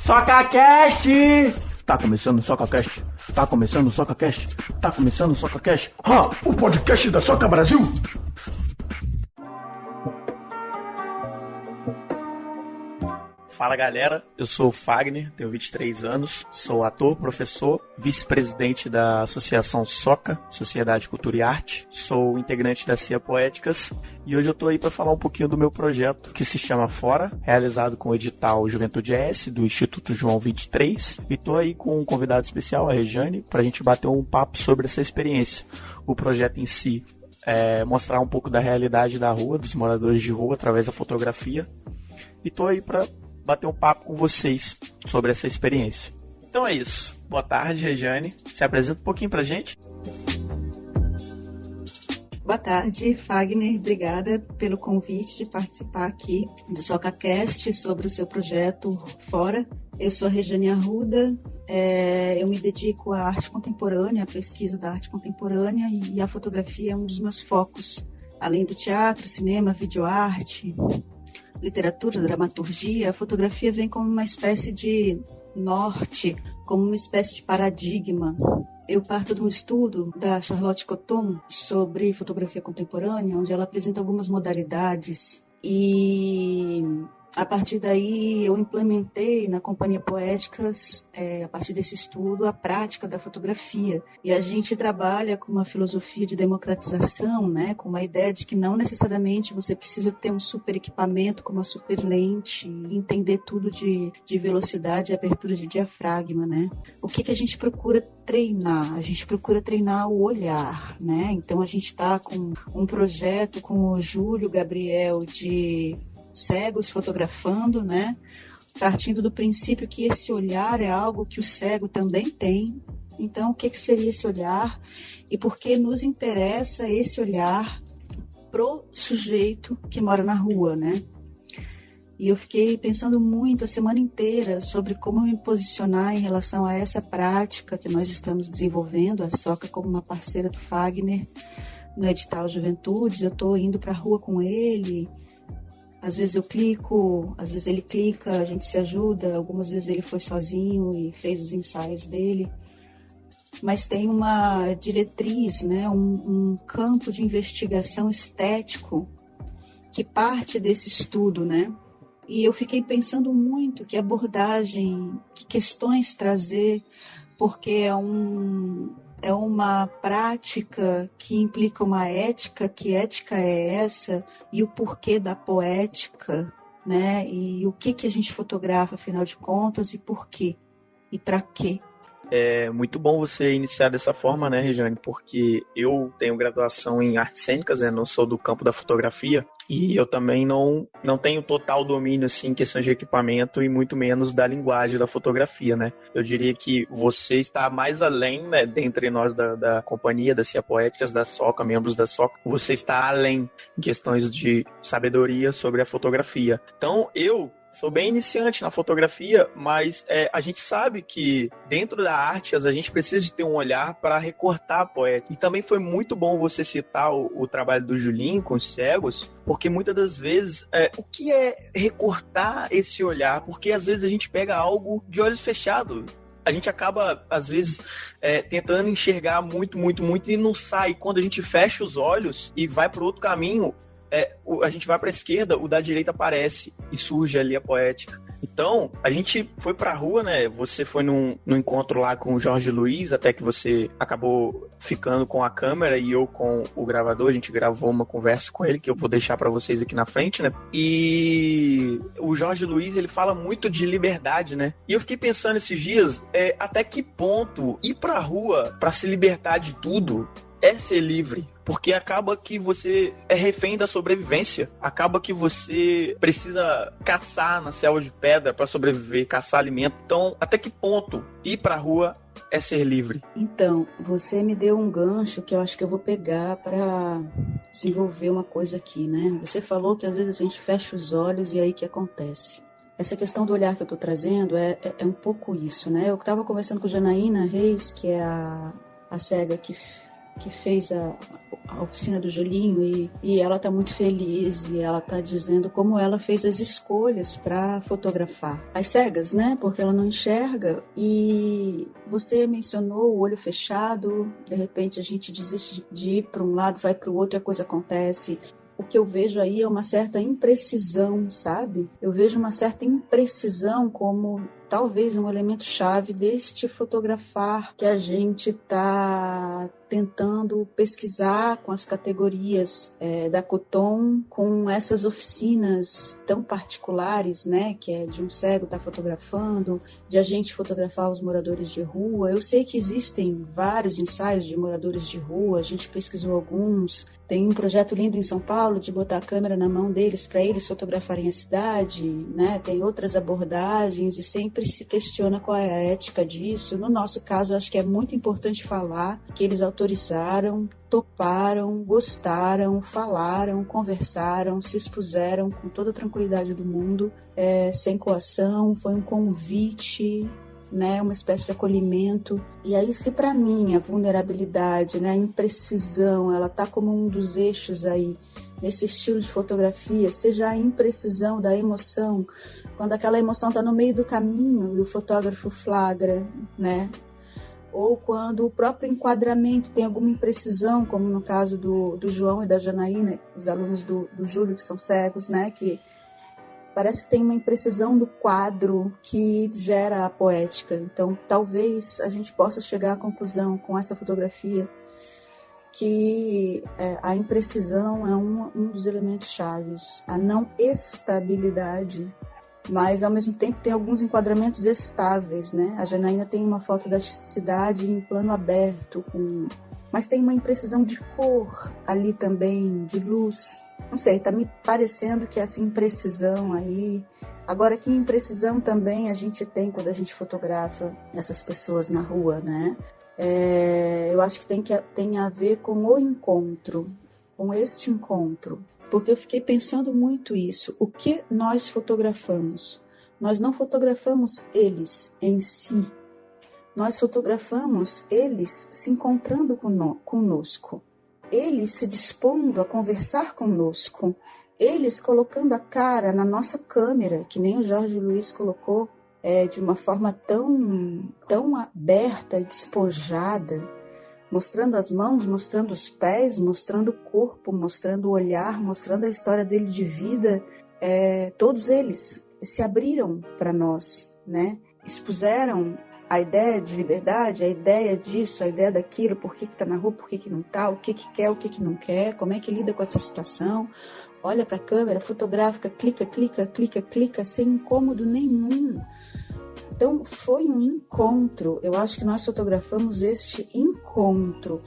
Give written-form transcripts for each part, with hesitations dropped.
SocaCast! Tá começando o SocaCast. Tá começando o SocaCast. Tá começando o SocaCast. O podcast da Soca Brasil. Fala galera, eu sou o Fagner, tenho 23 anos, sou ator, professor, vice-presidente da Associação Soca, Sociedade Cultura e Arte, sou integrante da CIA Poéticas e hoje eu tô aí para falar um pouquinho do meu projeto que se chama Fora, realizado com o edital Juventude ES do Instituto João 23 e tô aí com um convidado especial, a Rejane, pra gente bater um papo sobre essa experiência. O projeto em si é mostrar um pouco da realidade da rua, dos moradores de rua através da fotografia e tô aí para bater um papo com vocês sobre essa experiência. Então é isso. Boa tarde, Rejane. Se apresenta um pouquinho pra gente. Boa tarde, Fagner. Obrigada pelo convite de participar aqui do SocaCast sobre o seu projeto Fora. Eu sou a Rejane Arruda. Eu me dedico à arte contemporânea, à pesquisa da arte contemporânea e a fotografia é um dos meus focos. Além do teatro, cinema, videoarte, literatura, dramaturgia, a fotografia vem como uma espécie de norte, como uma espécie de paradigma. Eu parto de um estudo da Charlotte Cotton sobre fotografia contemporânea, onde ela apresenta algumas modalidades e a partir daí eu implementei na Companhia Poéticas, a partir desse estudo, a prática da fotografia. E a gente trabalha com uma filosofia de democratização, né, com uma ideia de que não necessariamente você precisa ter um super equipamento com uma super lente e entender tudo de velocidade e abertura de diafragma, né? O que a gente procura treinar? A gente procura treinar o olhar, né? Então a gente está com um projeto com o Júlio Gabriel de cegos fotografando, né? Partindo do princípio que esse olhar é algo que o cego também tem. Então, o que seria esse olhar e por que nos interessa esse olhar pro sujeito que mora na rua, né? E eu fiquei pensando muito a semana inteira sobre como me posicionar em relação a essa prática que nós estamos desenvolvendo, a Soca como uma parceira do Fagner no edital Juventudes. Eu estou indo para a rua com ele. Às vezes eu clico, às vezes ele clica, a gente se ajuda. Algumas vezes ele foi sozinho e fez os ensaios dele. Mas tem uma diretriz, né, um campo de investigação estético que parte desse estudo, né? E eu fiquei pensando muito que abordagem, que questões trazer, porque é uma prática que implica uma ética, que ética é essa, e o porquê da poética, né? E o que a gente fotografa, afinal de contas, e por quê, e para quê. É muito bom você iniciar dessa forma, né, Rejane? Porque eu tenho graduação em artes cênicas, né? Não sou do campo da fotografia e eu também não tenho total domínio assim, em questões de equipamento e muito menos da linguagem da fotografia, né? Eu diria que você está mais além, né, dentre nós da companhia, da CIA Poéticas, da Soca, membros da Soca, você está além em questões de sabedoria sobre a fotografia. Então, eu sou bem iniciante na fotografia, mas a gente sabe que dentro da arte a gente precisa de ter um olhar para recortar a poética. E também foi muito bom você citar o trabalho do Julinho com os cegos, porque muitas das vezes, o que é recortar esse olhar? Porque às vezes a gente pega algo de olhos fechados. A gente acaba, às vezes, tentando enxergar muito, muito, muito e não sai. Quando a gente fecha os olhos e vai para outro caminho, a gente vai para a esquerda, o da direita aparece e surge ali a poética. Então, a gente foi pra rua, né? Você foi num encontro lá com o Jorge Luiz, até que você acabou ficando com a câmera e eu com o gravador. A gente gravou uma conversa com ele, que eu vou deixar pra vocês aqui na frente, né? E o Jorge Luiz, ele fala muito de liberdade, né? E eu fiquei pensando esses dias, até que ponto ir pra rua pra se libertar de tudo é ser livre, porque acaba que você é refém da sobrevivência, acaba que você precisa caçar na selva de pedra para sobreviver, caçar alimento. Então, até que ponto ir pra rua é ser livre? Então, você me deu um gancho que eu acho que eu vou pegar para desenvolver uma coisa aqui, né? Você falou que às vezes a gente fecha os olhos e aí que acontece. Essa questão do olhar que eu estou trazendo é um pouco isso, né? Eu estava conversando com Janaína Reis, que é a cega que que fez a oficina do Julinho, e ela está muito feliz, e ela está dizendo como ela fez as escolhas para fotografar. Às cegas, né? Porque ela não enxerga. E você mencionou o olho fechado, de repente a gente desiste de ir para um lado, vai para o outro e a coisa acontece. O que eu vejo aí é uma certa imprecisão, sabe? Eu vejo uma certa imprecisão como talvez um elemento chave deste fotografar que a gente está tentando pesquisar com as categorias da Coton, com essas oficinas tão particulares, né, que é de um cego estar fotografando, de a gente fotografar os moradores de rua. Eu sei que existem vários ensaios de moradores de rua, a gente pesquisou alguns. Tem um projeto lindo em São Paulo de botar a câmera na mão deles para eles fotografarem a cidade, né? Tem outras abordagens e sempre se questiona qual é a ética disso. No nosso caso, eu acho que é muito importante falar que eles autorizaram, toparam, gostaram, falaram, conversaram, se expuseram com toda a tranquilidade do mundo, sem coação, foi um convite, né, uma espécie de acolhimento. E aí, se para mim a vulnerabilidade, né, a imprecisão, ela está como um dos eixos aí nesse estilo de fotografia, seja a imprecisão da emoção, quando aquela emoção está no meio do caminho e o fotógrafo flagra, né? Ou quando o próprio enquadramento tem alguma imprecisão, como no caso do João e da Janaína, os alunos do Júlio, que são cegos, né, que parece que tem uma imprecisão do quadro que gera a poética. Então, talvez a gente possa chegar à conclusão com essa fotografia que a imprecisão é um dos elementos chaves, a não estabilidade, mas ao mesmo tempo tem alguns enquadramentos estáveis, né? A Janaína tem uma foto da cidade em plano aberto, mas tem uma imprecisão de cor ali também, de luz. Não sei, tá me parecendo que essa imprecisão aí... Agora, que imprecisão também a gente tem quando a gente fotografa essas pessoas na rua, né? Eu acho que tem a ver com o encontro, com este encontro. Porque eu fiquei pensando muito isso. O que nós fotografamos? Nós não fotografamos eles em si. Nós fotografamos eles se encontrando conosco. Eles se dispondo a conversar conosco, eles colocando a cara na nossa câmera, que nem o Jorge Luiz colocou, de uma forma tão aberta e despojada, mostrando as mãos, mostrando os pés, mostrando o corpo, mostrando o olhar, mostrando a história dele de vida. Todos eles se abriram para nós, né? Expuseram a ideia de liberdade, a ideia disso, a ideia daquilo, por que está na rua, por que não está, o que quer, o que não quer, como é que lida com essa situação, olha para a câmera fotográfica, clica, sem incômodo nenhum. Então, foi um encontro, eu acho que nós fotografamos este encontro,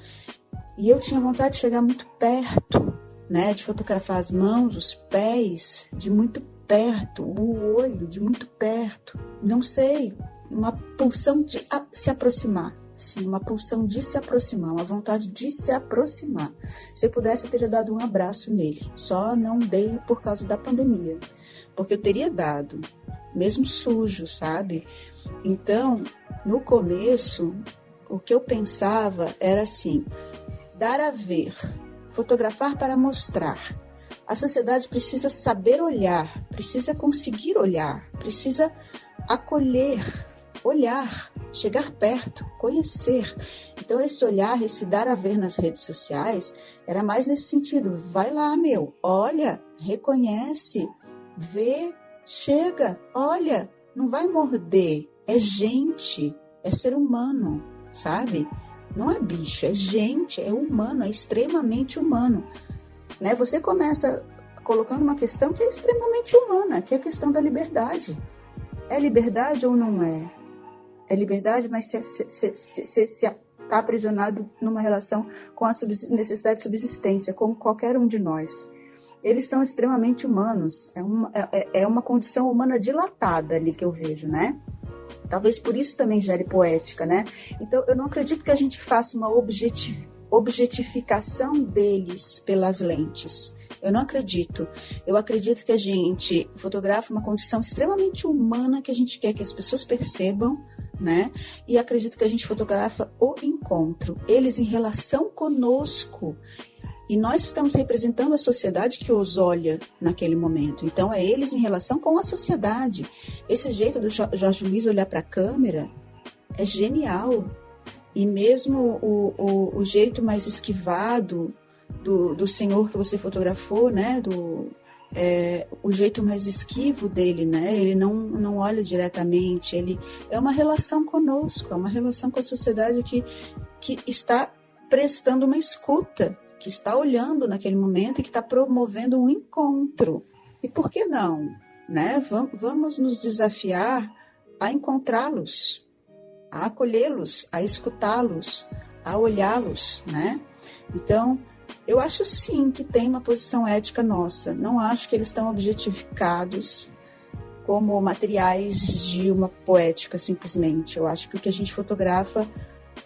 e eu tinha vontade de chegar muito perto, né, de fotografar as mãos, os pés, de muito perto, o olho, de muito perto, não sei, uma pulsão de se aproximar, sim, uma pulsão de se aproximar, uma vontade de se aproximar. Se eu pudesse, eu teria dado um abraço nele, só não dei por causa da pandemia, porque eu teria dado, mesmo sujo, sabe? Então, no começo, o que eu pensava era assim, dar a ver, fotografar para mostrar. A sociedade precisa saber olhar, precisa conseguir olhar, precisa acolher, olhar, chegar perto, conhecer. Então, esse olhar, esse dar a ver nas redes sociais, era mais nesse sentido. Vai lá, olha, reconhece, vê, chega, olha, não vai morder. É gente, é ser humano, sabe? Não é bicho, é gente, é humano, é extremamente humano. Né? Você começa colocando uma questão que é extremamente humana, que é a questão da liberdade. É liberdade ou não é? É liberdade, mas se está aprisionado numa relação com a necessidade de subsistência, como qualquer um de nós. Eles são extremamente humanos. É uma condição humana dilatada ali que eu vejo, né? Talvez por isso também gere poética, né? Então, eu não acredito que a gente faça uma objetificação deles pelas lentes. Eu não acredito. Eu acredito que a gente fotografa uma condição extremamente humana que a gente quer que as pessoas percebam, né? E acredito que a gente fotografa o encontro, eles em relação conosco. E nós estamos representando a sociedade que os olha naquele momento. Então, é eles em relação com a sociedade. Esse jeito do Jorge Luiz olhar para a câmera é genial. E mesmo o jeito mais esquivado do senhor que você fotografou, né? O jeito mais esquivo dele, né? Ele não olha diretamente. Ele é uma relação conosco, é uma relação com a sociedade que está prestando uma escuta, que está olhando naquele momento e que está promovendo um encontro. E por que não? Né? Vamos nos desafiar a encontrá-los, a acolhê-los, a escutá-los, a olhá-los, né? Então, eu acho sim que tem uma posição ética nossa. Não acho que eles estão objetificados como materiais de uma poética, simplesmente. Eu acho que o que a gente fotografa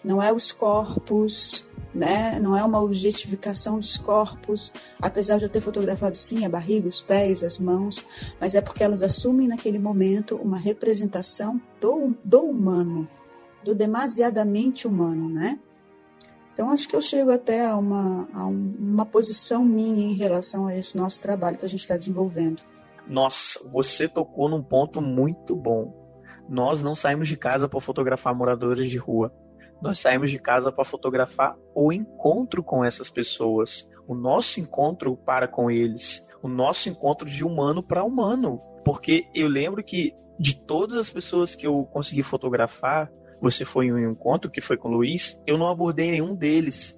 não é os corpos, né? Não é uma objetificação dos corpos, apesar de eu ter fotografado sim a barriga, os pés, as mãos, mas é porque elas assumem naquele momento uma representação do humano, do demasiadamente humano, né? Então acho que eu chego até a uma posição minha em relação a esse nosso trabalho que a gente está desenvolvendo. Nossa, você tocou num ponto muito bom. Nós não saímos de casa para fotografar moradores de rua. Nós saímos de casa para fotografar o encontro com essas pessoas, o nosso encontro para com eles, o nosso encontro de humano para humano. Porque eu lembro que de todas as pessoas que eu consegui fotografar, você foi em um encontro que foi com o Luiz, eu não abordei nenhum deles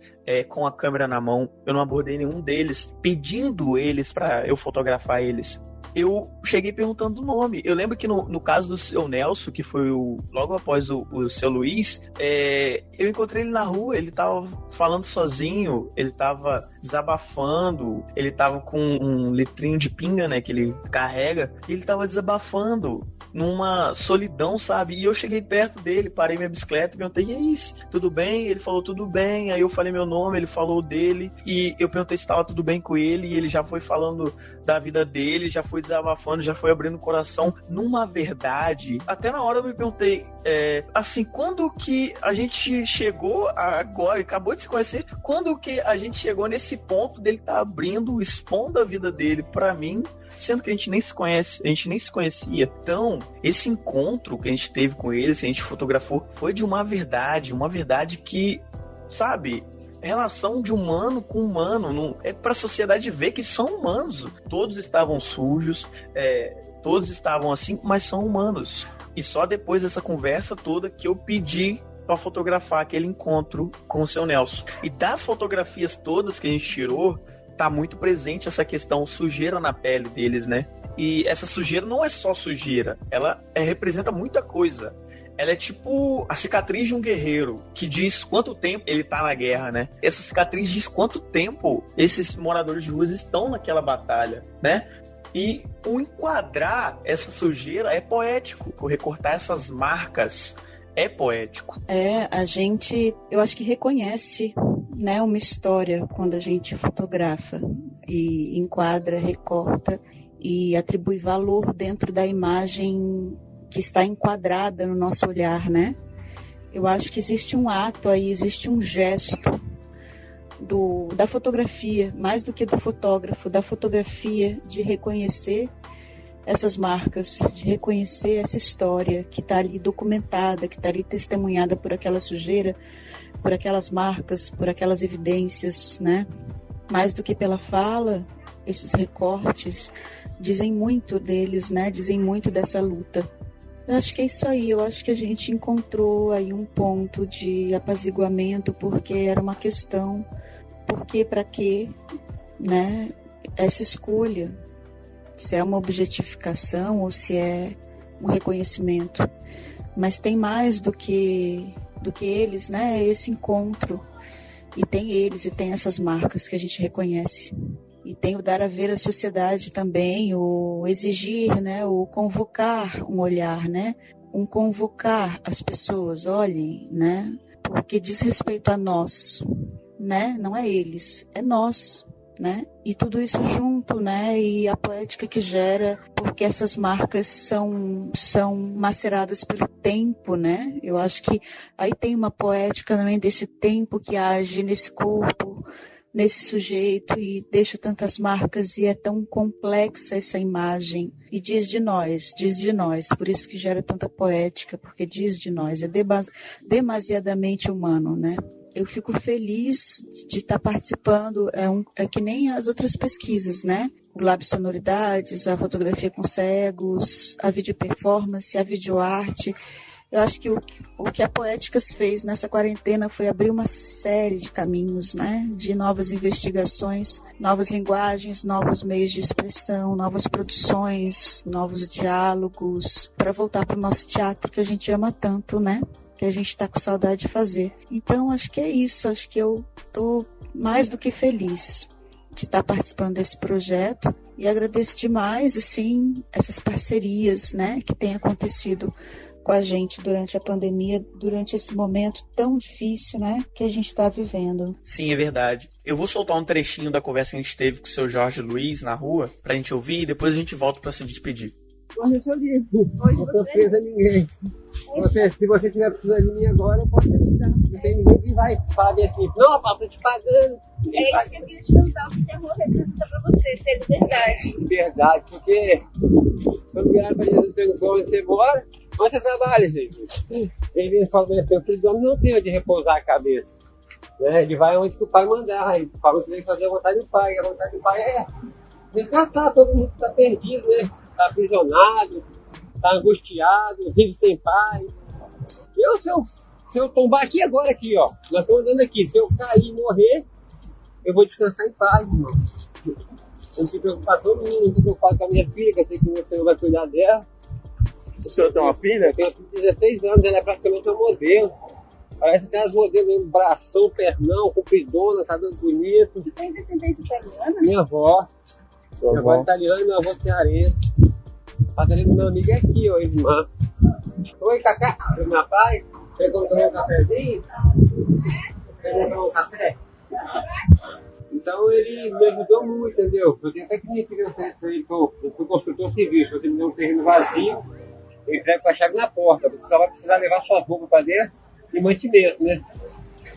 com a câmera na mão, eu não abordei nenhum deles pedindo eles para eu fotografar eles. Eu cheguei perguntando o nome. Eu lembro que no caso do seu Nelson, que foi logo após o seu Luiz, eu encontrei ele na rua, ele tava falando sozinho, ele tava desabafando, ele tava com um litrinho de pinga, né, que ele carrega, e ele tava desabafando numa solidão, sabe? E eu cheguei perto dele, parei minha bicicleta e perguntei, e aí, tudo bem? Ele falou, tudo bem. Aí eu falei meu nome, ele falou dele, e eu perguntei se estava tudo bem com ele, e ele já foi falando da vida dele, já foi desabafando, já foi abrindo o coração. Numa verdade, até na hora eu me perguntei, assim, quando que a gente chegou agora, acabou de se conhecer, quando que a gente chegou nesse ponto dele estar abrindo, expondo a vida dele pra mim, sendo que a gente nem se conhece, a gente nem se conhecia. Então, esse encontro que a gente teve com eles, que a gente fotografou, foi de uma verdade que, sabe, relação de humano com humano, é pra sociedade ver que são humanos. Todos estavam sujos, todos estavam assim, mas são humanos. E só depois dessa conversa toda que eu pedi para fotografar aquele encontro com o seu Nelson. E das fotografias todas que a gente tirou, tá muito presente essa questão sujeira na pele deles, né? E essa sujeira não é só sujeira, ela representa muita coisa. Ela é tipo a cicatriz de um guerreiro, que diz quanto tempo ele tá na guerra, né? Essa cicatriz diz quanto tempo esses moradores de ruas estão naquela batalha, né? E o enquadrar essa sujeira é poético, o recortar essas marcas é poético. Eu acho que reconhece, né, uma história quando a gente fotografa e enquadra, recorta e atribui valor dentro da imagem que está enquadrada no nosso olhar, né? Eu acho que existe um ato aí, existe um gesto da fotografia, mais do que do fotógrafo, da fotografia, de reconhecer essas marcas, de reconhecer essa história que está ali documentada, que está ali testemunhada por aquela sujeira, por aquelas marcas, por aquelas evidências, né? Mais do que pela fala, esses recortes dizem muito deles, né? Dizem muito dessa luta. Eu acho que é isso aí, eu acho que a gente encontrou aí um ponto de apaziguamento, porque era uma questão, por quê, para quê, né? Essa escolha, se é uma objetificação ou se é um reconhecimento. Mas tem mais do que eles, né? Esse encontro. E tem eles, e tem essas marcas que a gente reconhece. E tem o dar a ver à sociedade também, o exigir, né? O convocar um olhar, né? Um convocar as pessoas, olhem, né? Porque diz respeito a nós, né? Não é eles, é nós. né? E tudo isso junto, né? E a poética que gera, porque essas marcas são maceradas pelo tempo, né? Eu acho que aí tem uma poética também desse tempo que age nesse corpo, nesse sujeito e deixa tantas marcas e é tão complexa essa imagem e diz de nós, por isso que gera tanta poética, porque diz de nós, é demasiadamente humano, né? Eu fico feliz de estar participando, é que nem as outras pesquisas, né? O Lab Sonoridades, a fotografia com cegos, a videoperformance, a videoarte. Eu acho que o que a Poéticas fez nessa quarentena foi abrir uma série de caminhos, né? De novas investigações, novas linguagens, novos meios de expressão, novas produções, novos diálogos, para voltar para o nosso teatro que a gente ama tanto, né? Que a gente está com saudade de fazer. Então, acho que é isso. Acho que eu estou mais do que feliz de estar participando desse projeto e agradeço demais, assim, essas parcerias, né? Que têm acontecido com a gente durante a pandemia, durante esse momento tão difícil, né, que a gente está vivendo. Sim, é verdade. Eu vou soltar um trechinho da conversa que a gente teve com o seu Jorge Luiz na rua, pra gente ouvir, e depois a gente volta pra se despedir. Hoje eu sou livre. Não tô preso a ninguém. Se você estiver precisando de mim agora, eu posso te ajudar. Não tem ninguém que vai falar bem assim, não, rapaz, tô te pagando. É isso que eu queria te perguntar, o que o terror representa pra você, ser liberdade. Liberdade, porque quando vieram pra Jesus perguntou onde você mora, onde você trabalha, gente? Ele falou assim, o filho do homem não tem onde repousar a cabeça. Né? Ele vai onde que o pai mandar, ele fala que tem que fazer a vontade do pai, e a vontade do pai é resgatar todo mundo que tá perdido, né? Tá aprisionado, tá angustiado, vive sem pai. Se eu tombar aqui agora, aqui, ó, nós estamos andando aqui, se eu cair e morrer, eu vou descansar em paz, irmão. Eu não tenho preocupação nenhuma, não tenho preocupado com a minha filha, que eu sei que o Senhor vai cuidar dela. O senhor tem uma filha? Eu tenho 16 anos, ela é praticamente uma modelo. Parece que as modelos mesmo, bração, pernão, compridona, tá dando bonito. Tu tem descendência italiana? Minha avó. Minha avó é italiana e minha avó cearense. A família do meu amigo é aqui, ó, irmã. Oi, Cacá. Meu pai, você quer tomar um cafezinho? Quer tomar um café? Então ele me ajudou muito, entendeu? Eu tenho até que me pedir para ele, eu fui construtor civil. Se você me der um terreno vazio, eu entrego com a chave na porta. Você só vai precisar levar suas roupas para dentro e mantimento, né?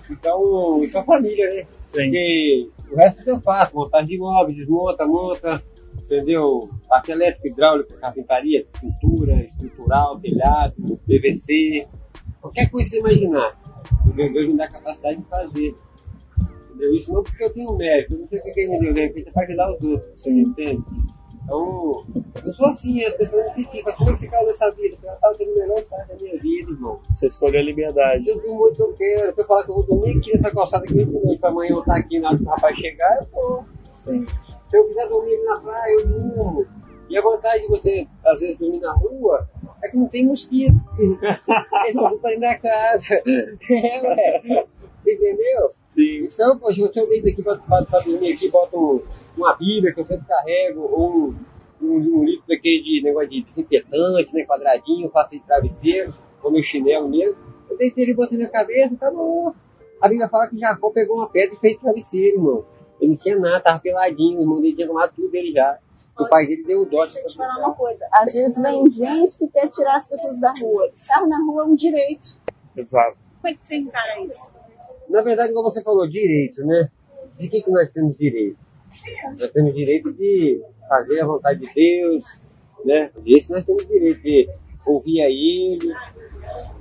Então, isso é família, né? Sim. E o resto eu faço, montagem de imóveis, desmonta, monta, entendeu? Parte elétrica, hidráulica, carpintaria, pintura, estrutural, telhado, PVC, qualquer coisa que você imaginar. Deus me dá a capacidade de fazer. Entendeu? Isso não porque eu tenho mérito, eu não sei o que ele me deu, né? Porque é para ajudar os outros, você me entende? Então, eu sou assim, as pessoas me criticam, como é que você caiu nessa vida? Eu estava tendo o melhor estado da minha vida, irmão. Você escolheu a liberdade. Eu tenho muito que eu quero. Se eu falar que eu vou dormir aqui nessa calçada aqui de noite, pra amanhã eu estar aqui na hora que o rapaz chegar, eu tô. Sim. Se eu quiser dormir na praia, eu durmo. E a vantagem de você, às vezes, dormir na rua é que não tem mosquito. Eles não vão dentro da casa. Ué. Entendeu? Sim. Então, poxa, se eu deito aqui pra dormir aqui, boto uma bíblia que eu sempre carrego, ou um litro daquele de negócio de desinfetante, né, quadradinho, faço de travesseiro, ou meu chinelo mesmo, eu deitei ele e botei na minha cabeça, tá bom. A Bíblia fala que Jacó pegou uma pedra e fez travesseiro, irmão. Ele não tinha nada, tava peladinho, o irmão dele tinha tomado tudo dele já. O pai dele deu o dó. Deixa eu te falar uma coisa, às vezes vem gente que quer tirar as pessoas da rua. Estar na rua é um direito. Exato. Como é que você encara isso? Na verdade, como você falou, direito, né? De que nós temos direito? Nós temos direito de fazer a vontade de Deus, né? Esse nós temos direito de ouvir a Ele.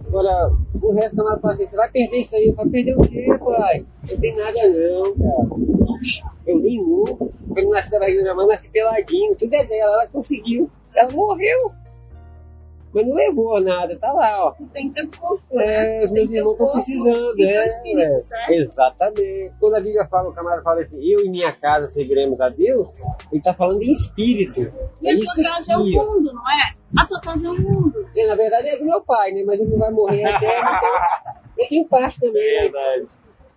Agora, o resto da fala assim, você vai perder isso aí. Vai perder o quê, pai? Não tem nada não, cara. Eu nem nu. Quando eu nasci da barriga da minha mãe, nasci peladinho. Tudo é dela, ela conseguiu. Ela morreu. Mas não levou nada, tá lá, ó. Não tem tempo. Os meus irmãos estão precisando, Exatamente. Quando a Bíblia fala, o camarada fala assim, eu e minha casa serviremos a Deus, ele está falando em espírito. E a tua casa é o mundo, não é? A tua casa é o mundo. Na verdade é do meu pai, né? Mas ele não vai morrer até, então eu tenho parte também, né? Verdade.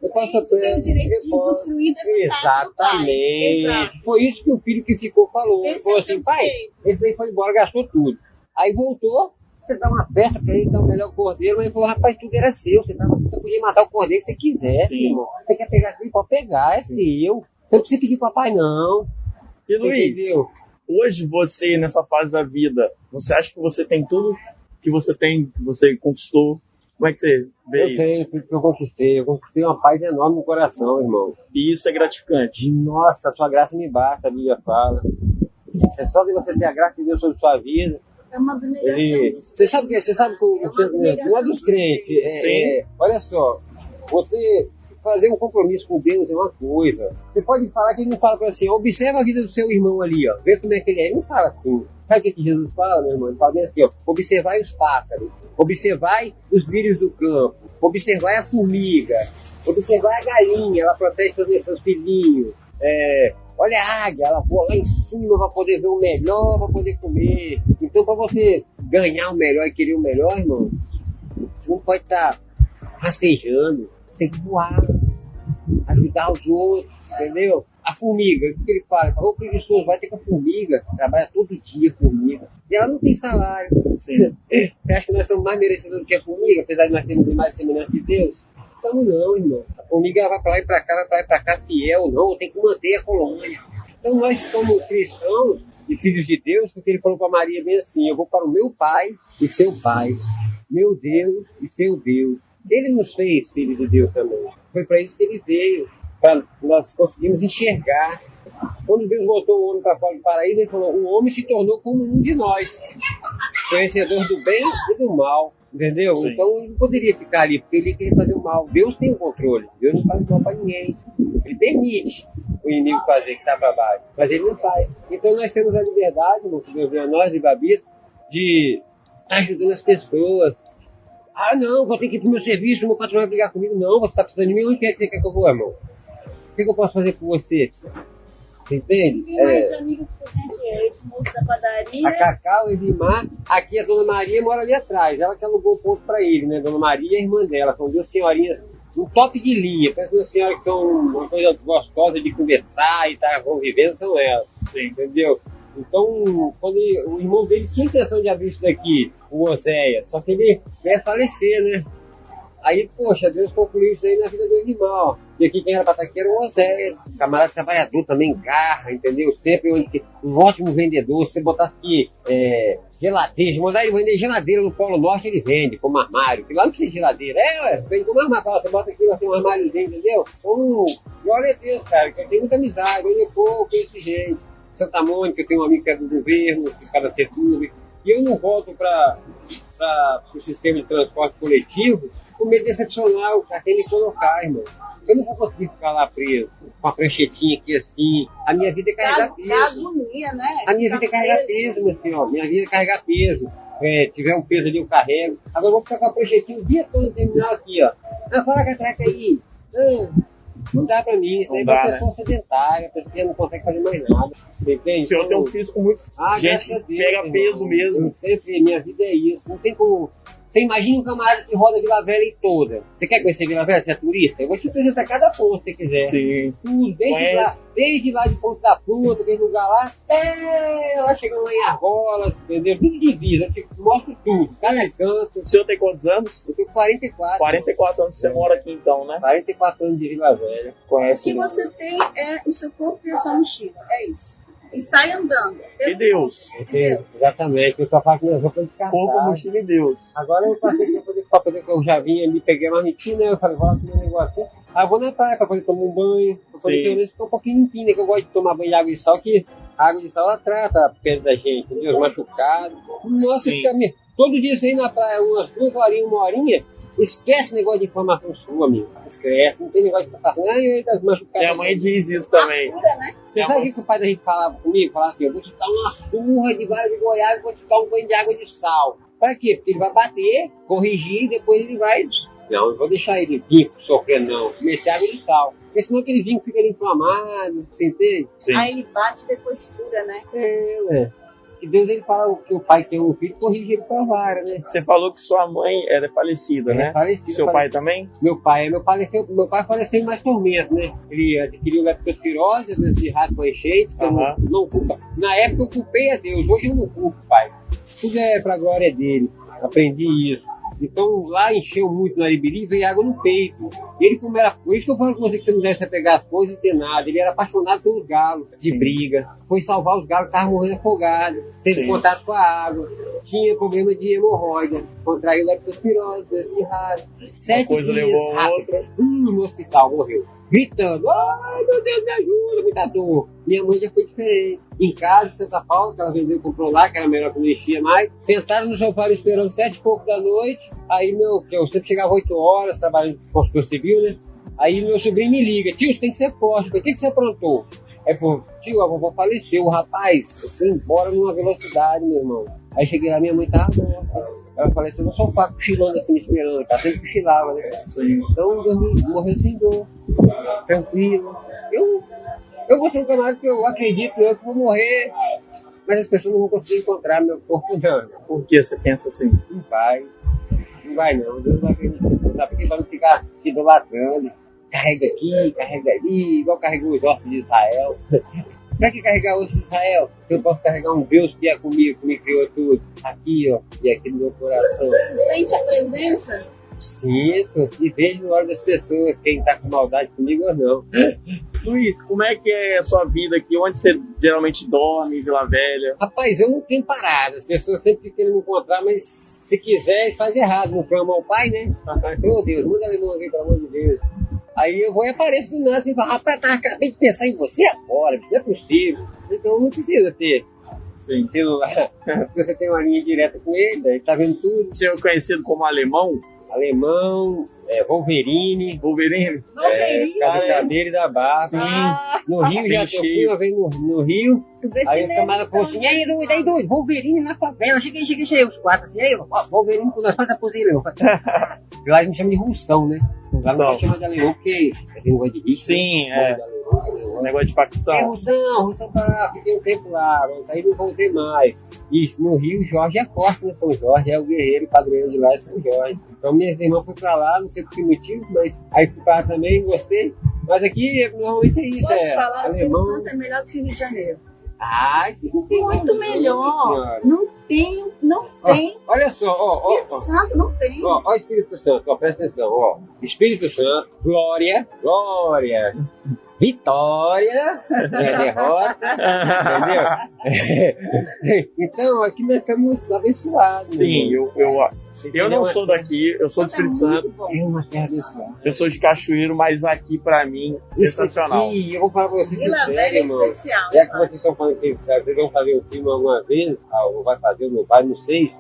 Eu posso ter o direito de usufruir dessa casa do pai. Exatamente. Foi isso que o filho que ficou falou. Ele falou assim, pai, esse daí foi embora, gastou tudo. Aí voltou, você dá uma festa pra ele, dá o melhor cordeiro, mas ele falou, rapaz, tudo era seu, você podia matar o cordeiro que você quisesse, irmão. Você quer pegar aquilo, pode pegar, é seu. Você não precisa pedir papai, não. E Luiz, entendeu? hoje você, nessa fase da vida, você acha que você tem tudo que você tem, que você conquistou? Como é que você vê Eu isso? tenho tudo que eu conquistei. Eu conquistei uma paz enorme no coração, irmão. E isso é gratificante. Nossa, a sua graça me basta, a Bíblia fala. É só de você ter a graça de Deus sobre a sua vida. É uma abnegação. Você sabe que não é dos crentes. Olha só, você fazer um compromisso com Deus é uma coisa. Você pode falar que ele não fala para assim, observa a vida do seu irmão ali, ó, vê como é que ele é. Ele não fala assim. Sabe o que Jesus fala, meu irmão? Ele fala bem assim, ó, observai os pássaros, observai os lírios do campo, observai a formiga, observai a galinha, ela protege seus filhinhos. Olha a águia, ela voa lá em cima para poder ver o melhor, para poder comer. Então, para você ganhar o melhor e querer o melhor, irmão, você não pode estar rastejando. Você tem que voar, ajudar os outros, entendeu? A formiga, o que ele fala? Ô preguiçoso, vai ter com a formiga, trabalha todo dia formiga. E ela não tem salário. Sim. Você acha que nós somos mais merecedores do que a formiga, apesar de nós termos mais semelhança de Deus? Somos não, irmão. A formiga ela vai pra lá e pra cá, vai pra lá e pra cá, fiel, não, tem que manter a colônia. Então nós, como cristãos e filhos de Deus, porque ele falou pra Maria bem assim, eu vou para o meu Pai e seu Pai, meu Deus e seu Deus. Ele nos fez filhos de Deus também. Foi para isso que ele veio, para nós conseguirmos enxergar. Quando Deus botou o homem para fora do paraíso, ele falou, o homem se tornou como um de nós, conhecedor do bem e do mal. Entendeu? Sim. Então ele não poderia ficar ali, porque ele queria fazer o mal. Deus tem o controle. Deus não faz mal para ninguém. Ele permite o inimigo fazer que está para baixo, mas ele não faz. Então nós temos a liberdade, irmão, que Deus deu a nós, de Babi, de estar ajudando as pessoas. Ah, não, vou ter que ir pro meu serviço, meu patrão vai brigar comigo. Não, você está precisando de mim, onde é que você quer que eu vou, irmão? O que eu posso fazer por você? Você entende? Quem mais de amigo que você tem aqui? É esse moço da padaria? A Cacau, o Edmar, aqui a Dona Maria mora ali atrás. Ela que alugou o ponto para ele, né? Dona Maria e a irmã dela. São duas senhorinhas, um top de linha. Parece duas senhoras que são uma coisa gostosa de conversar e tá convivendo, são elas. Sim. Entendeu? Então, quando o irmão dele tinha intenção de abrir isso daqui, o Oséias, só que ele ia falecer, né? Aí, poxa, Deus concluiu isso aí na vida do irmão. E aqui quem era pra estar aqui era o Oséias, camarada trabalhador também, garra, entendeu? Sempre um ótimo vendedor. Se você botasse aqui geladeira, mandar ele vender geladeira no Polo Norte, ele vende como armário. Porque lá não precisa de geladeira. Você vende como armário. Você bota aqui, vai ter um armáriozinho, entendeu? Então, glória a Deus, cara, que eu tenho muita amizade. Onde eu for, eu esse jeito. Santa Mônica, eu tenho um amigo que é do governo, fiscal da CETUB. E eu não volto para o sistema de transporte coletivo com medo de decepcionar a quem me colocar, irmão. Eu não vou conseguir ficar lá preso, com a pranchetinha aqui assim. A minha vida é carregar peso. Dá agonia, né? A minha vida é carregar peso, meu senhor. Minha vida é carregar peso. Tiver um peso ali, eu carrego. Agora eu vou ficar com a pranchetinha o dia todo no terminal aqui, ó. Fala com a traca aí. Não dá pra mim. Isso aí é uma pessoa sedentária, pessoa que não consegue fazer mais nada. Você entende? O senhor tem um físico muito... gente que pega peso mesmo. Minha vida é isso. Não tem como... Você imagina um camarada que roda Vila Velha e toda. Você quer conhecer Vila Velha? Você é turista? Eu vou te apresentar cada ponto se você quiser. Sim. Tudo, desde lá de Ponto da Fruta, aquele lugar lá, até lá chegando lá em Argolas, entendeu? Tudo divisa, eu te mostro tudo, cada canto. O senhor tem quantos anos? Eu tenho 44. 44 anos você mora aqui então, né? 44 anos de Vila Velha. Conhece? O que você tem é o seu corpo e a sua mochila, é isso. E sai andando. E Deus. Exatamente, eu só faço minhas roupas de cartaz. Corpo, mochila e Deus. Agora eu passei pra poder que eu já vinha ali, peguei a marmitinha, né? Eu falei, vou comer um negócio assim. Aí eu vou na praia pra poder tomar um banho, pra poder pelo menos ficar um pouquinho limpinho, né? Que eu gosto de tomar banho de água de sal, que a água de sal ela trata a pele da gente, entendeu? Os machucados. Nossa, fica todo dia você ir na praia, umas 2 horinhas, 1 horinha, esquece negócio de informação sua, amigo. Esquece, não tem negócio de ficar passando. Ai, tá machucado. Minha mãe diz isso também. Você sabe o que o pai da gente falava comigo? Falava assim, eu vou te dar uma surra de vara de Goiás, vou te dar um banho de água de sal. Para quê? Porque ele vai bater, corrigir, e depois ele vai... Não, não vou deixar ele vir sofrendo, não. Meter água de sal. Porque senão aquele vinho fica ali inflamado, você entende? Sim. Aí ele bate e depois cura, né? né? E Deus, ele fala que o pai tem um filho, corrige ele com a vara, né? Você falou que sua mãe era falecida, né? Falecida. Seu pai também? Meu pai faleceu em mais tormento, né? Ele adquiriu leptospirose, esse rato com enchente, que eu não culpo. Na época eu culpei a Deus, hoje eu não culpo, pai. Tudo é pra glória dele. Aprendi isso. Então lá encheu muito no Aribiri e veio água no peito. Ele, como era. Por isso que eu falo com você que você não deve pegar as coisas e ter nada. Ele era apaixonado pelos galos, de briga. Foi salvar os galos que estavam morrendo afogados. Teve contato com a água. Tinha problema de hemorroida. Contraiu leptospirose, espirrado. 7 dias levou a rápido. No hospital, morreu. Gritando, ai meu Deus, me ajuda, me dá dor. Minha mãe já foi diferente. Em casa, em Santa Paula, que ela vendeu e comprou lá, que era melhor que não enchia mais. Sentaram no sofá esperando 7 e pouco da noite. Aí que eu sempre chegava 8 horas, trabalhando com construção civil, né? Aí meu sobrinho me liga, tio, você tem que ser forte. O que você aprontou? Aí falou, tio, a vovó faleceu, o rapaz, eu fui embora numa velocidade, meu irmão. Aí cheguei lá, minha mãe tava morta. Ela faleceu no sofá, cochilando assim, me esperando. Ela sempre cochilava, né? Então, morreu sem dor, tranquilo. Eu vou ser um camarada que eu acredito que vou morrer, mas as pessoas não vão conseguir encontrar meu corpo, não. Por que você pensa assim? Não vai não. Deus não acredita nisso, sabe? Porque vai ficar te idolatrando. Carrega aqui, carrega ali, igual carregou os ossos de Israel. Pra que carregar ossos de Israel? Se eu posso carregar um Deus que é comigo, que me criou tudo, aqui, ó, e aqui no meu coração. Tu sente a presença? Sinto, e vejo no olho das pessoas quem tá com maldade comigo ou não. Luiz, como é que é a sua vida aqui? Onde você geralmente dorme, em Vila Velha? Rapaz, eu não tenho parada. As pessoas sempre querem me encontrar, mas se quiser, faz errado. Não clama ao pai, né? Mas, meu Deus, manda alemão aqui, pelo amor de Deus. Aí eu vou e apareço do nada e falo, rapaz, acabei de pensar em você agora, não é possível. Então não precisa ter. Sim. Se você tem uma linha direta com ele, ele tá vendo tudo. Você é conhecido como alemão? Alemão, Wolverine. Wolverine? Cadeira e da barba. Sim. No Rio, já fui uma vez no Rio. Aí o camarada falou assim, e aí, doido, Wolverine na favela. Cheguei, os 4 assim, aí, Wolverine com nós, faz a pose aí, Leão. Lá eles me chamam de Russão, né? Lá não pode chamar de alemão, porque tem negócio de risco. Sim, negócio de facção. Russão pra fiquei um tempo lá, mas aí não voltei mais. Isso, no Rio, Jorge é forte, né? São Jorge é o guerreiro, padroeiro de lá é São Jorge. Então minhas irmãs foram pra lá, não sei por que motivo, mas aí fui pra lá também, gostei. Mas aqui, normalmente é isso, Posso falar, o Espírito alemão. Santo é melhor do que o Rio de Janeiro. Ah, isso não tem Muito como, melhor. Não tem. Olha só, Espírito Santo não tem. Ó, Espírito Santo, presta atenção, ó. Espírito Santo, glória, vitória, derrota, entendeu? Então, aqui nós estamos abençoados. Sim, eu não sou daqui, eu sou do Espírito Santo. É uma terra abençoada. Eu sou de Cachoeiro, mas aqui pra mim, sensacional. Aqui, eu vou falar pra vocês Vila sincero, Velha é irmão. especial. Já que vocês estão falando sincero, vocês vão fazer um filme alguma vez? Ou vai fazer, ou não vai, não sei.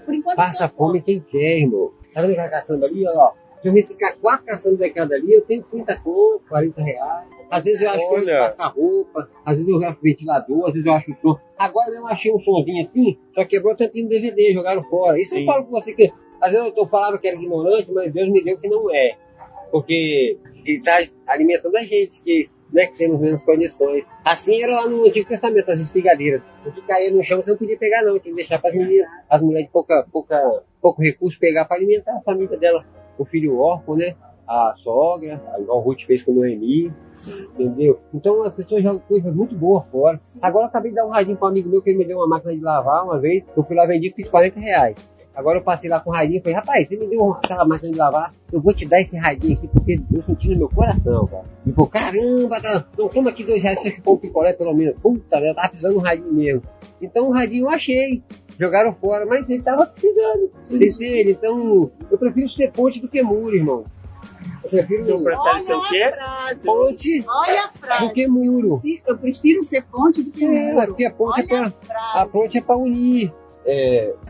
Por enquanto, Passa fome quem quer, irmão. Tá vendo aquela caçamba ali, ó? Se eu reciclar 4 caçambas daquela ali, eu tenho 30 conto, 40 reais. Às vezes eu acho que eu passar roupa, às vezes eu acho ventilador, às vezes eu acho som. Agora eu achei um somzinho assim, só quebrou o tampinho do DVD, jogaram fora. Isso eu falo com você que, às vezes eu falava que era ignorante, mas Deus me deu que não é. Porque ele está alimentando a gente, que temos menos condições. Assim era lá no Antigo Testamento, as espigadeiras. O que caía no chão você não podia pegar não, tinha que deixar para as mulheres de pouco recurso pegar para alimentar a família dela. O filho órfão, né? A sogra, igual o Ruth fez com o Noemi, entendeu? Então as pessoas jogam coisas muito boas fora. Agora eu acabei de dar um radinho para um amigo meu que ele me deu uma máquina de lavar uma vez. Eu fui lá vendi e fiz 40 reais. Agora eu passei lá com o radinho e falei, rapaz, você me deu aquela máquina de lavar, eu vou te dar esse radinho aqui porque eu senti no meu coração, cara. Ele falou, caramba, não, toma aqui 2 reais, você chupou um picolé pelo menos. Puta, eu tava precisando de um radinho mesmo. Então o radinho eu achei. Jogaram fora, mas ele tava precisando. Entende? Então eu prefiro ser ponte do que muro, irmão. Eu prefiro ser o quê? Ponte do que muro. Eu prefiro ser ponte do que muro. Porque a ponte é pra unir.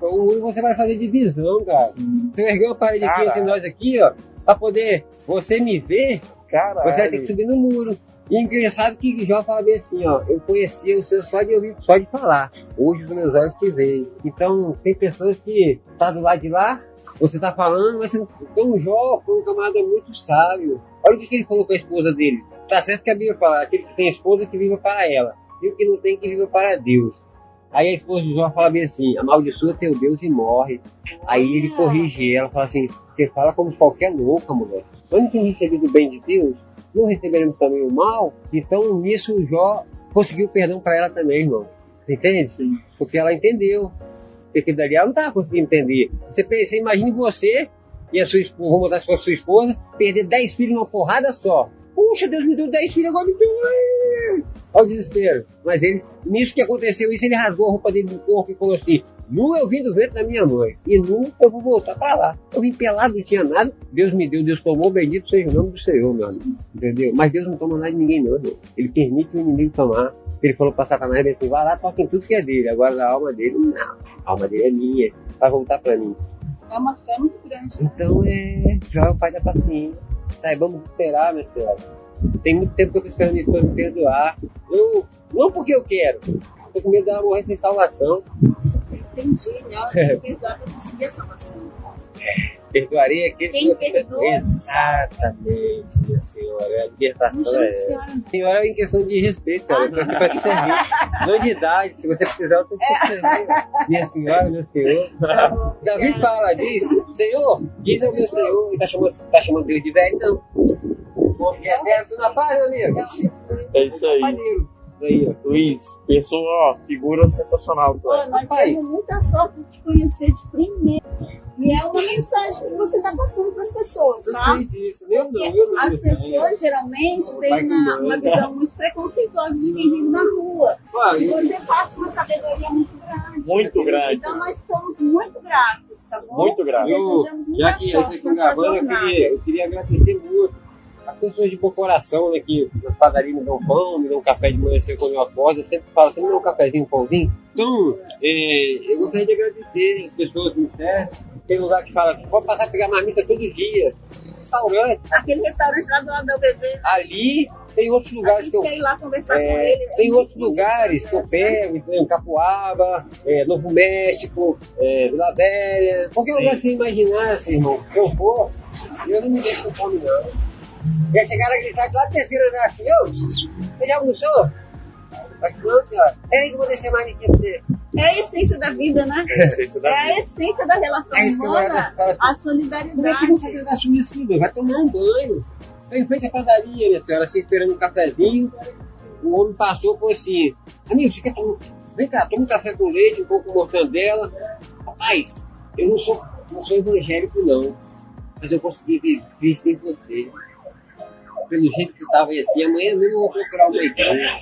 O muro você vai fazer divisão, cara. Se eu erguer uma parede aqui entre nós aqui, ó, pra poder você me ver, você vai ter que subir no muro. E engraçado que Jó fala bem assim, ó, eu conhecia o Senhor só de ouvir, só de falar. Hoje os meus olhos te veem. Então tem pessoas que tá do lado de lá, você tá falando, mas você não... Então o Jó foi um camarada muito sábio. Olha o que ele falou com a esposa dele. Tá certo que a Bíblia fala, aquele que tem esposa que viva para ela, e o que não tem que viva para Deus. Aí a esposa de Jó fala bem assim, amaldiçoa teu Deus e morre. Aí ele corrige ela, fala assim, você fala como qualquer louca, mulher. Quando tem recebido o bem de Deus, não receberemos também o mal? Então nisso o Jó conseguiu perdão para ela também, irmão. Você entende? Sim. Porque ela entendeu Porque aquilo dali ela não estava conseguindo entender. Você imagine você e a sua esposa, vamos botar sua esposa, perder 10 filhos numa porrada só. Puxa, Deus me deu 10 filhos, agora me deu. Olha o desespero. Mas ele, nisso que aconteceu isso, ele rasgou a roupa dele do corpo e falou assim: nu eu vim do vento da minha mãe, e nu eu vou voltar para lá. Eu vim pelado, não tinha nada, Deus me deu, Deus tomou, bendito seja o nome do Senhor, meu amigo. Entendeu? Mas Deus não toma nada de ninguém, não, meu. Ele permite o inimigo tomar. Ele falou para Satanás, ele assim, vai lá, toca em tudo que é dele. Agora a alma dele, não. A alma dele é minha, vai voltar para mim. É uma fé muito grande. Então já é o pai da paciência. Saibamos esperar, minha senhora. Tem muito tempo que eu estou esperando minha esposa me perdoar. Não porque eu quero, estou com medo dela morrer sem salvação. Entendi, né? Eu tenho que perdoar para conseguir a salvação. Perdoarei aqueles Quem que você perdoa? Exatamente, minha senhora. A libertação senhora é em questão de respeito, cara. Eu estou aqui para te servir. Não é de idade, se você precisar, eu estou aqui para te servir. Minha senhora, meu senhor. Davi diz, Senhor, diz ao meu senhor, e tá chamando Deus de velho, não. Porque é verso na paz, meu amigo. É isso aí. Aí, ó. Luiz, pessoa, figura sensacional. Nós temos muita sorte de te conhecer de primeiro. E é uma mensagem que você está passando para as pessoas, tá? Eu sei disso. Eu não. As pessoas geralmente têm uma visão muito preconceituosa de quem vive na rua. E você passa uma sabedoria muito grande. Muito grande. Então nós estamos muito gratos, tá bom? Muito gratos. Desejamos muita Já que vocês estão gravando, eu queria agradecer muito as pessoas de bom coração, né, que nas padarias me dão pão, me dão café de manhã cedo quando eu acordo. Eu sempre falo, você me dá um cafezinho, um pãozinho? Então, eu gostaria de agradecer as pessoas que me servem. Tem lugar que fala, pode passar a pegar marmita todo dia. Restaurante. Aquele restaurante lá do lado da UBB. Ali tem outros lugares que eu... quer ir lá conversar com ele. Tem outros lugares que eu pego, em Capuaba, Novo México, Vila Velha. Qualquer lugar que você imaginar, assim, irmão, se eu for, eu não me deixo com fome, não. Já chegaram a gritar lá na terceira andar assim, você já almoçou? Aqui não, senhora. Que eu vou descer mais aqui pra você. É a essência da vida, né? É a essência da vida. É a essência da relação humana, a solidariedade. Como é que você não consegue assumir assim, meu? Vai tomar um banho. Eu em frente à padaria, minha senhora, assim, esperando um cafezinho. O homem passou e falou assim, amigo, você quer tomar... Vem cá, toma um café com leite, um pouco de mortandela. Rapaz, eu não sou evangélico, não. Mas eu consegui viver sem você. Pelo jeito que estava aí assim, amanhã mesmo eu vou procurar uma igreja.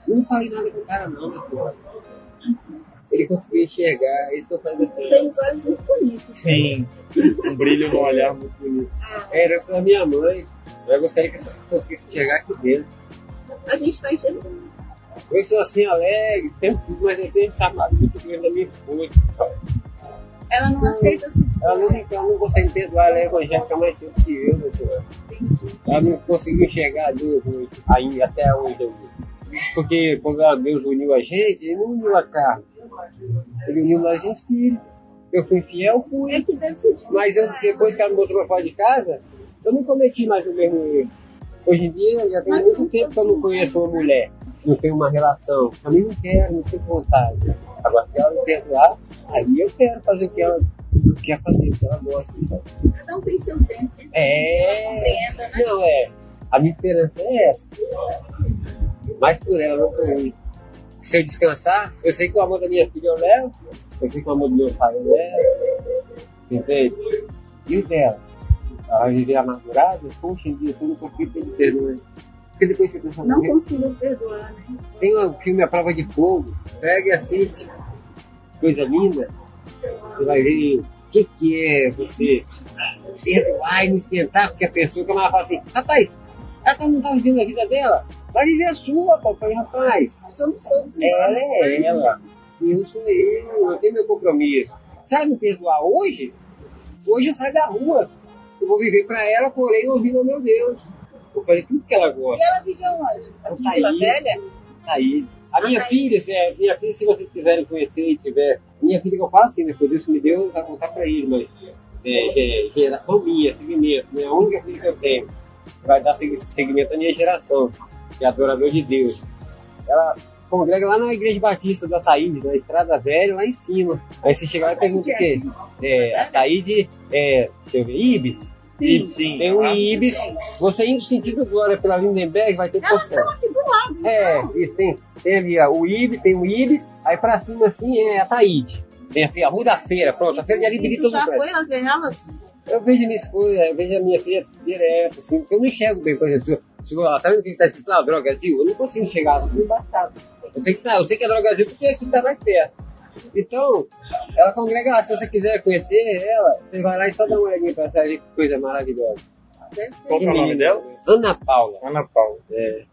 Eu não falei nada com o cara, não, minha senhora. Ele conseguiu enxergar, é isso que eu falei assim. Tem os olhos muito bonitos. Sim, um brilho no olhar muito bonito. É herança da minha mãe. Eu gostaria que as pessoas conseguissem enxergar aqui dentro. A gente está enxergando. Eu sou assim alegre, tenho tudo, mas eu tenho sapato muito grande da minha esposa. Ela não aceita a sua esposa. Ela não consegue perdoar, ela é evangélica mais tempo que eu, minha senhora. Ela não conseguiu enxergar Deus aí, até hoje. Porque quando Deus uniu a gente, Ele não uniu a carne. Ele uniu nós em espírito. Eu fui fiel, fui. É que deve ser difícil. Mas depois que ela me botou pra fora de casa, eu não cometi mais o mesmo erro. Hoje em dia, já tem muito tempo que eu não conheço uma mulher. Não tenho uma relação. A mim não quero, não sinto vontade. Agora, se ela me perdoar, aí eu quero fazer o que ela quer fazer, o que ela gosta. Então. Cada um tem seu tempo. Compreenda, né? Não, a minha esperança é essa. Mais por ela, não por mim. Se eu descansar, eu sei que o amor da minha filha eu levo, eu sei que o amor do meu pai eu levo. Entende? E o dela? Ela vai viver amargurada? Poxa, em dia, eu não consigo pedir perdão. Porque depois que a pessoa não consigo perdoar, né? Tem um filme A Prova de Fogo, pega e assiste. Coisa linda. Você vai ver o que é você perdoar e não esquentar, porque a pessoa que ela fala assim, rapaz, ela não tá vivendo a vida dela, vai viver a sua, papai, rapaz. Somos todos ela é ela, e eu sou eu tenho meu compromisso. Sabe me perdoar hoje? Hoje eu saio da rua, eu vou viver pra ela, porém ouvindo ao meu Deus. Vou fazer tudo que ela gosta. E ela vive onde? Aqui em Vila Velha? Tá aí. A minha filha, se vocês quiserem conhecer e tiver... Minha filha que eu falo assim, né? Por Deus que me deu, vai contar pra ele, mas... geração minha, segmento, né? A única filha que eu tenho vai dar segmento à minha geração, que é adorador de Deus. Ela congrega lá na Igreja Batista da Taíde, na Estrada Velha, lá em cima. Aí você chega lá e pergunta o quê? A Taíde deixa eu ver, Ibis. Sim. Tem um Ibis, você indo sentido Glória pela Lindenberg, vai ter Elas estão aqui do lado. Isso, tem ali o Ibis, tem o Ibis, aí pra cima assim é a Taíde. Tem a rua da feira, pronto, a feira de ali Tu já foi lá ver elas? Eu vejo a minha esposa, eu vejo a minha filha direto, assim, porque eu não enxergo bem, por exemplo, se ela tá vendo o que tá escrito lá, Drogazil, eu não consigo enxergar, é embaçado. Eu sei que é Drogazil porque aqui tá mais perto. Então, ela congrega lá, se você quiser conhecer ela, você vai lá e só dá uma olhadinha pra essa gente, coisa maravilhosa. Qual é o nome dela? Ana Paula. Ana Paula.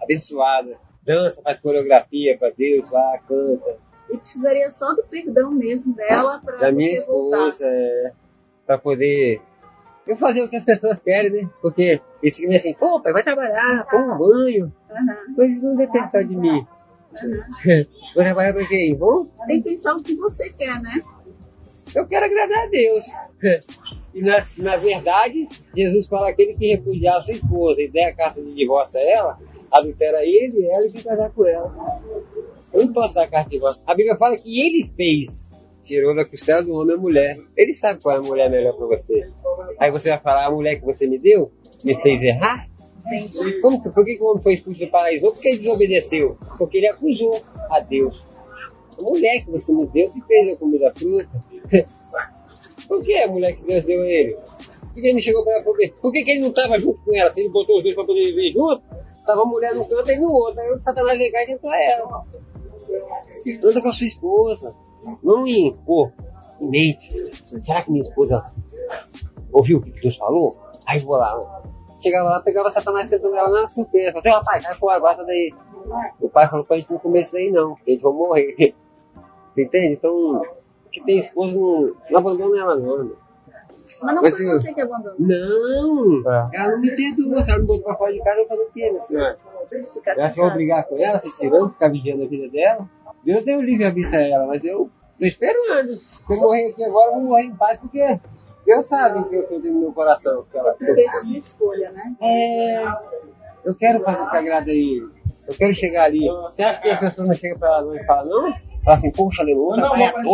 Abençoada, dança, faz coreografia pra Deus lá, canta. E precisaria só do perdão mesmo dela pra Da minha poder voltar. esposa, pra poder eu fazer o que as pessoas querem, né? Porque eles ficam assim, pô, pai, vai trabalhar, toma um banho. Mas não depende só de mim. Vou trabalhar pra quem? Bom? Tem que pensar o que você quer, né? Eu quero agradar a Deus. E na verdade, Jesus fala aquele que repudiar a sua esposa e der a carta de divórcio a ela, adultera ele e ela e fica casar com ela. Eu não posso dar a carta de divórcio. A Bíblia fala que ele fez. Tirou da costela do homem a mulher. Ele sabe qual é a mulher melhor pra você. Aí você vai falar, a mulher que você me deu me fez errar? Por que o homem foi expulso do paraíso? Não porque ele desobedeceu, porque ele acusou a Deus. A mulher que você me deu que fez eu comer da fruta. Por que a mulher que Deus deu a ele? Por que ele não chegou para ela comer? Por que ele não estava junto com ela? Se ele botou os dois para poder viver junto, estava a mulher num canto e no outro. Aí o Satanás veio cá e tentou ela. Anda com a sua esposa. Não em corpo, em mente. Será que minha esposa ouviu o que Deus falou? Aí vou lá. Chegava lá, pegava Satanás tentando ela na surpresa. Falei, rapaz, sai fora, basta daí. O pai falou pra gente não comer isso aí não, porque eles vão morrer. Você entende? Então, que tem esposa não abandona ela não. Mas não foi você que abandonou. Não, ela não me perdoou. Se ela me botou pra fora de casa, eu falei o quê, minha senhora? Eu acho que eu vou brigar com ela, se tirando, ficar vigiando a vida dela. Deus deu livre-arbítrio a ela, mas eu tô esperando. Se eu morrer aqui agora, eu vou morrer em paz, porque Deus sabe o que eu tenho no meu coração. Fez uma escolha, né? Eu quero fazer o que agrada a ele. Eu quero chegar ali. Você acha que as pessoas não chegam pra ela e falam, não? Fala assim, poxa, aleluia,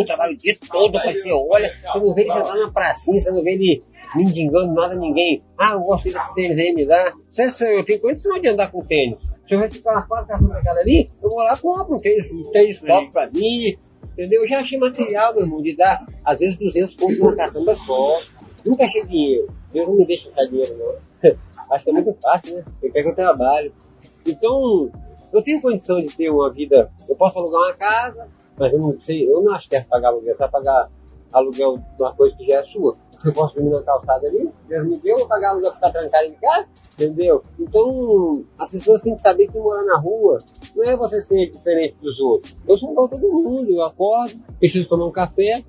trabalha o dia todo, mas você olha, você não vê ele sentar na pracinha, você não vê ele mendigando nada a ninguém. Ah, eu gosto desse tênis aí, me dá. Eu tenho condição de andar com tênis. Se eu vai ficar umas 4 cartas na casa ali, eu vou lá e compro um tênis top pra mim. Entendeu? Eu já achei material, meu irmão, de dar, às vezes, 200 pontos numa caçamba só. Nunca achei dinheiro. Deus não me deixa achar dinheiro, não. Acho que é muito fácil, né? Eu quero que eu trabalho. Então, eu tenho condição de ter uma vida. Eu posso alugar uma casa, mas eu não sei, eu não acho que é pagar aluguel. Você vai pagar aluguel de uma coisa que já é sua. Eu posso dormir na calçada ali, Deus me deu, eu vou pagar aluguel pra ficar trancado em casa, entendeu? Então, as pessoas têm que saber que morar na rua não é você ser diferente dos outros. Eu sou igual a todo mundo, eu acordo, preciso tomar um café,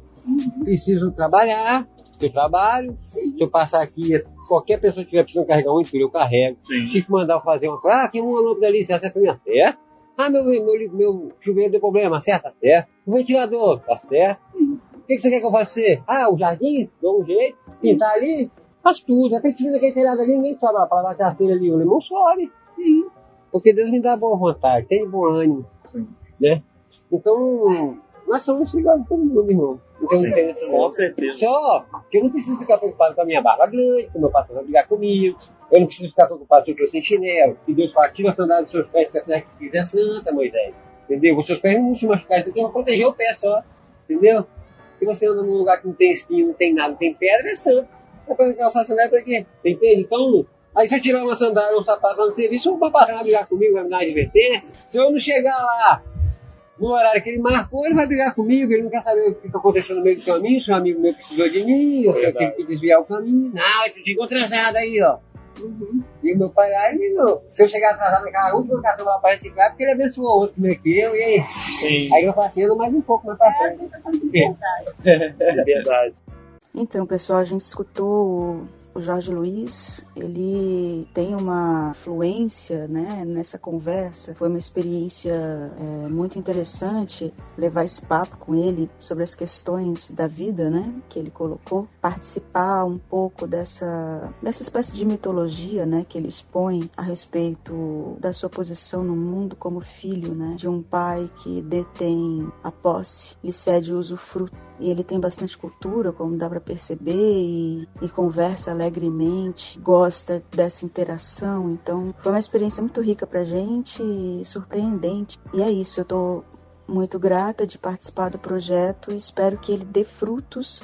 preciso trabalhar, eu trabalho. Se eu passar aqui, qualquer pessoa que estiver precisando carregar um empilho, eu carrego. Se mandar fazer uma coisa, queimou uma lâmpada ali, você acerta a minha certo. Meu chuveiro deu problema, acerta, certo. O ventilador, tá certo. O que você quer que eu faça pra você? O jardim, dou um jeito. Pintar ali, faço tudo. Até que tiver aquele telhado ali, ninguém sobe pra lavar a telha ali. O limão sobe. Sim. Porque Deus me dá boa vontade, tem bom ânimo. Sim. Né? Então, nós somos iguais a todo mundo, irmão. Não tem diferença, não. Com certeza. Só que eu não preciso ficar preocupado com a minha barba grande, com o meu patrão vai brigar comigo. Eu não preciso ficar preocupado se eu estou sem chinelo. E Deus fala, tira a sandália dos seus pés, que a terra que quiser santa, Moisés. Entendeu? Os seus pés não vão se machucar, você tem que proteger o pé só. Entendeu? Se você anda num lugar que não tem espinho, não tem nada, não tem pedra, é santo. Depois de calçar a sandália pra quê? Entende? Então, aí se eu tirar uma sandália ou um sapato lá no serviço, o patrão vai brigar comigo, vai me dar uma advertência. Se eu não chegar lá no horário que ele marcou, ele vai brigar comigo, ele não quer saber o que aconteceu no meio do caminho, se um amigo meu precisou de mim, ou se eu tive que desviar o caminho. Não, eu fico atrasado aí, ó. E o meu pai aí, se eu chegar atrasado naquela última ocasião lá para reciclar, porque ele abençoou o outro primeiro que eu, e aí? Sim. Aí eu faço assim, ando mais um pouco mais pra frente. É verdade. Então, pessoal, a gente escutou o Jorge Luiz, ele tem uma fluência, né, nessa conversa. Foi uma experiência muito interessante levar esse papo com ele sobre as questões da vida, né, que ele colocou, participar um pouco dessa espécie de mitologia, né, que ele expõe a respeito da sua posição no mundo como filho, né, de um pai que detém a posse, lhe cede o usufruto. E ele tem bastante cultura, como dá para perceber, e conversa alegremente, gosta dessa interação. Então, foi uma experiência muito rica pra gente e surpreendente. E é isso, eu tô muito grata de participar do projeto e espero que ele dê frutos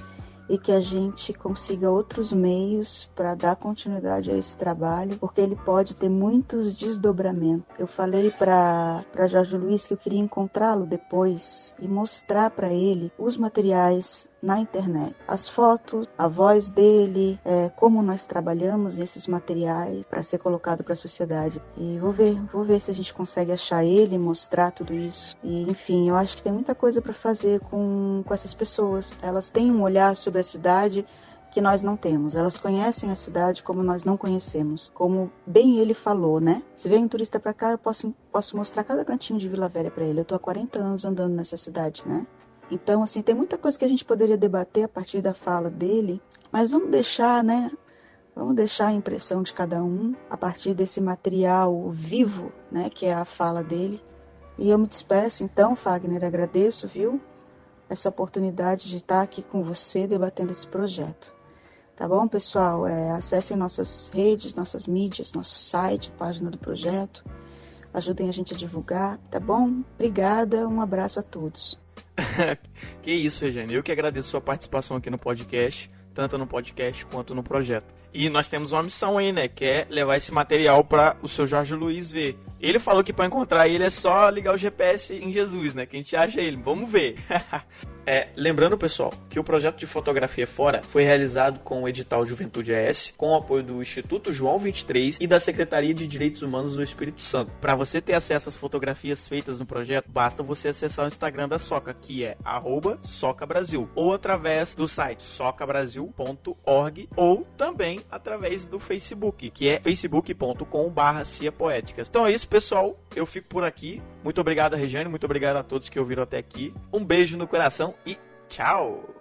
e que a gente consiga outros meios para dar continuidade a esse trabalho, porque ele pode ter muitos desdobramentos. Eu falei para Jorge Luiz que eu queria encontrá-lo depois e mostrar para ele os materiais na internet, as fotos, a voz dele, como nós trabalhamos esses materiais para ser colocado para a sociedade. E vou ver se a gente consegue achar ele, mostrar tudo isso. E enfim, eu acho que tem muita coisa para fazer com essas pessoas. Elas têm um olhar sobre a cidade que nós não temos. Elas conhecem a cidade como nós não conhecemos, como bem ele falou, né? Se vem um turista para cá, eu posso mostrar cada cantinho de Vila Velha para ele. Eu tô há 40 anos andando nessa cidade, né? Então, assim, tem muita coisa que a gente poderia debater a partir da fala dele, mas vamos deixar, né? Vamos deixar a impressão de cada um a partir desse material vivo, né? Que é a fala dele. E eu me despeço, então, Fagner, agradeço, viu? Essa oportunidade de estar aqui com você debatendo esse projeto. Tá bom, pessoal? Acessem nossas redes, nossas mídias, nosso site, página do projeto. Ajudem a gente a divulgar, tá bom? Obrigada, um abraço a todos. Que isso, Regiane. Eu que agradeço a sua participação aqui no podcast, tanto no podcast quanto no projeto. E nós temos uma missão aí, né? Que é levar esse material para o seu Jorge Luiz ver. Ele falou que para encontrar ele é só ligar o GPS em Jesus, né? Que a gente acha ele. Vamos ver. Lembrando, pessoal, que o projeto de Fotografia Fora foi realizado com o edital Juventude AS, com o apoio do Instituto João 23 e da Secretaria de Direitos Humanos do Espírito Santo. Para você ter acesso às fotografias feitas no projeto, basta você acessar o Instagram da Soca, que é @socabrasil, ou através do site socabrasil.org, ou também através do Facebook, que é facebook.com/ciapoéticas. Então é isso, pessoal. Eu fico por aqui. Muito obrigado, Regiane. Muito obrigado a todos que ouviram até aqui. Um beijo no coração e tchau!